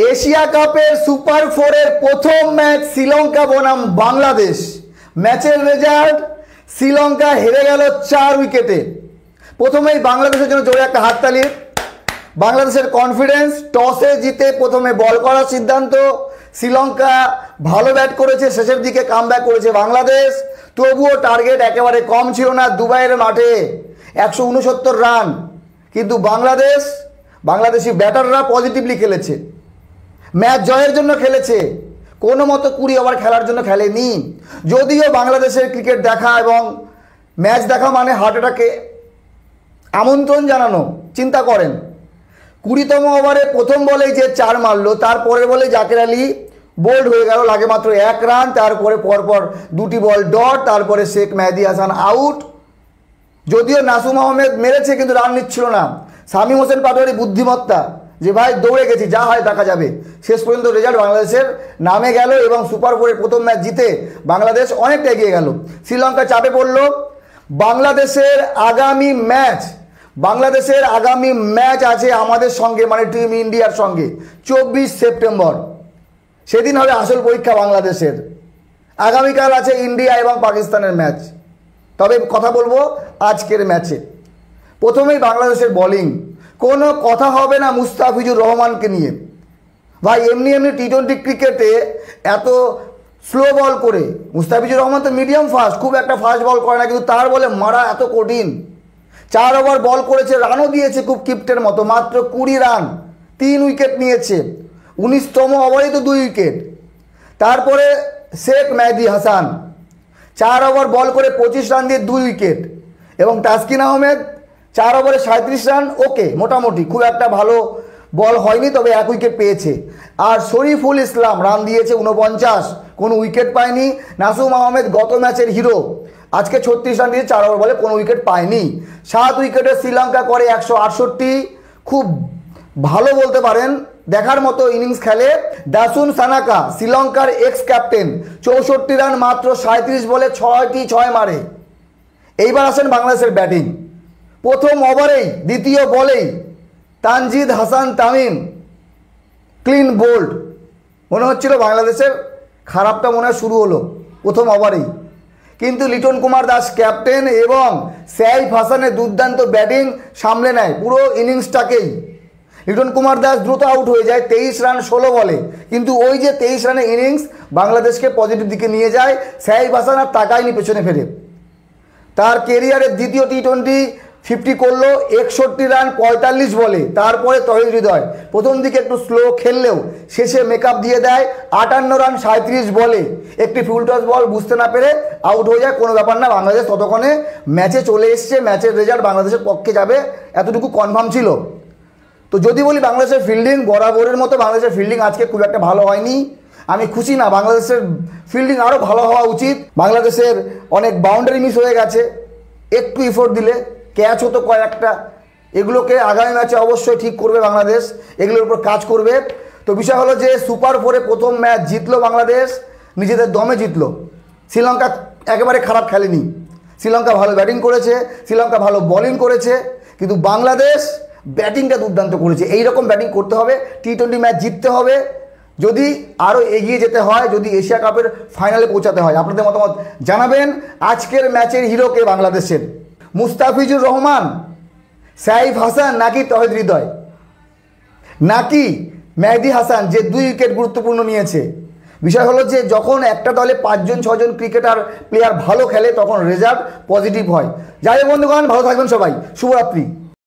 Asia কাপের super ফোরের প্রথম ম্যাচ শ্রীলঙ্কা বনাম বাংলাদেশ। ম্যাচের রেজাল্ট শ্রীলঙ্কা হেরে গেল 4 উইকেটে। প্রথমেই বাংলাদেশের জন্য জোরে একটা হাততালি। বাংলাদেশের কনফিডেন্স, টসে জিতে প্রথমে বল করার সিদ্ধান্ত। শ্রীলঙ্কা ভালো ব্যাট করেছে, শেষের দিকে কামব্যাক করেছে বাংলাদেশ। তবুও টার্গেট একেবারে কম ছিল না। দুবাইয়ের মাঠে 169 রান, কিন্তু বাংলাদেশি ব্যাটাররা পজিটিভলি খেলেছে, ম্যাচ জয়ের জন্য খেলেছে, কোনো মতো 20 ওভার খেলার জন্য খেলেনি। যদিও বাংলাদেশের ক্রিকেট দেখা এবং ম্যাচ দেখা মানে হার্ট অ্যাটাকে আমন্ত্রণ জানানো। চিন্তা করেন, 20তম ওভারে প্রথম বলেই যে 4 মারলো, তারপরের বলে জাকের আলী বোল্ড হয়ে গেল, লাগে মাত্র 1 রান। তারপরে পরপর 2টি বল ডট, তারপরে শেখ মেহেদী হাসান আউট। যদিও নাসুম আহমেদ মেরেছে, কিন্তু রান নিচ্ছিল না। শামীম হোসেন পাটোয়ারি বুদ্ধিমত্তা, যে ভাই দৌড়ে গেছি, যা হয় দেখা যাবে। শেষ পর্যন্ত রেজাল্ট বাংলাদেশের নামে গেল এবং সুপার ফোরের প্রথম ম্যাচ জিতে বাংলাদেশ অনেকটা এগিয়ে গেল। শ্রীলঙ্কা চাপে পড়ল। বাংলাদেশের আগামী ম্যাচ আছে আমাদের সঙ্গে, মানে টিম ইন্ডিয়ার সঙ্গে 24 সেপ্টেম্বর। সেদিন হবে আসল পরীক্ষা বাংলাদেশের। আগামীকাল আছে ইন্ডিয়া এবং পাকিস্তানের ম্যাচ। তবে কথা বলবো আজকের ম্যাচে। প্রথমেই বাংলাদেশের বোলিং, কোনো কথা হবে না মুস্তাফিজুর রহমানকে নিয়ে। ভাই এমনি টি-20 ক্রিকেটে এত স্লো বল করে, মুস্তাফিজুর রহমান তো মিডিয়াম ফাস্ট, খুব একটা ফাস্ট বল করে না, কিন্তু তার বলে মারা এত কঠিন। 4 ওভার বল করেছে, রানও দিয়েছে খুব কিপ্টের মতো, মাত্র 20 রান, 3 উইকেট নিয়েছে। 19তম ওভারেই তো 2 উইকেট। তারপরে শেখ মেহেদী হাসান 4 ওভার বল করে 25 রান দিয়ে 2 উইকেট। এবং তাসকিন আহমেদ 4 ওভারে 37 রান, ওকে, মোটামুটি খুব একটা ভালো বল হয়নি, তবে 1 উইকেট পেয়েছে। আর শরীফুল ইসলাম রান দিয়েছে 49, কোনো উইকেট পায়নি। নাসুম আহমেদ গত ম্যাচের হিরো, আজকে 36 রান দিয়ে 4 ওভার বলে কোনো উইকেট পায়নি। 7 উইকেটে শ্রীলঙ্কা করে 168, খুব ভালো বলতে পারেন, দেখার মতো ইনিংস খেলে দাসুন সানাকা, শ্রীলঙ্কার এক্স ক্যাপ্টেন। 64 রান, মাত্র 37 বলে 6টি 6 মারে। এইবার আসেন বাংলাদেশের ব্যাটিং। প্রথম ওভারেই, দ্বিতীয় বলেই তানজিদ হাসান তামিম ক্লিন বোল্ড। মনে হচ্ছিল বাংলাদেশের খারাপটা মনে হয় শুরু হলো প্রথম ওভারেই, কিন্তু লিটন কুমার দাস ক্যাপ্টেন এবং সাইফ হাসানের দুর্দান্ত ব্যাটিং সামলে নেয় পুরো ইনিংসটাকেই। লিটন কুমার দাস দ্রুত আউট হয়ে যায় 23 রান 16 বলে, কিন্তু ওই যে 23 রানের ইনিংস বাংলাদেশকে পজিটিভ দিকে নিয়ে যায়। সাইফ হাসান আর তাকায়নি পেছনে ফেরে। তার কেরিয়ারের দ্বিতীয় টি-20 50 করলো, 61 রান 45 বলে। তারপরে তহিদ হৃদয় প্রথম দিকে একটু স্লো খেললেও শেষে মেকআপ দিয়ে দেয় 58 রান 37 বলে। একটি ফুল টস বল বুঝতে না পেরে আউট হয়ে যায়, কোনো ব্যাপার না, বাংলাদেশ ততক্ষণে ম্যাচে চলে এসছে, ম্যাচের রেজাল্ট বাংলাদেশের পক্ষে যাবে, এতটুকু কনফার্ম ছিল। তো যদি বলি বাংলাদেশের ফিল্ডিং, বরাবরের মতো বাংলাদেশের ফিল্ডিং আজকে খুব একটা ভালো হয়নি। আমি খুশি না, বাংলাদেশের ফিল্ডিং আরও ভালো হওয়া উচিত। বাংলাদেশের অনেক বাউন্ডারি মিস হয়ে গেছে, একটু এফোর্ট দিলে ক্যাচ হতো কয়েকটা। এগুলোকে আগামী ম্যাচে অবশ্যই ঠিক করবে বাংলাদেশ, এগুলোর উপর কাজ করবে। তো বিষয় হলো যে সুপার ফোরে প্রথম ম্যাচ জিতলো বাংলাদেশ, নিজেদের দমে জিতলো। শ্রীলঙ্কা একেবারে খারাপ খেলেনি, শ্রীলঙ্কা ভালো ব্যাটিং করেছে, শ্রীলঙ্কা ভালো বোলিং করেছে, কিন্তু বাংলাদেশ ব্যাটিংটা দুর্দান্ত করেছে। এইরকম ব্যাটিং করতে হবে, টি-20 ম্যাচ জিততে হবে যদি আরও এগিয়ে যেতে হয়, যদি এশিয়া কাপের ফাইনালে পৌঁছাতে হয়। আপনাদের মতামত জানাবেন। আজকের ম্যাচের হিরোকে বাংলাদেশের মুস্তাফিজুর রহমান, সাইফ হাসান, নাকি তহিদ হৃদয়, নাকি মেহেদী হাসান যে 2 উইকেট গুরুত্বপূর্ণ নিয়েছে? বিষয় হলো যে যখন একটা দলে 5 জন 6 জন ক্রিকেটার প্লেয়ার ভালো খেলে তখন রেজাল্ট পজিটিভ হয়। যাই হোক বন্ধুগণ, ভালো থাকবেন সবাই, শুভরাত্রি।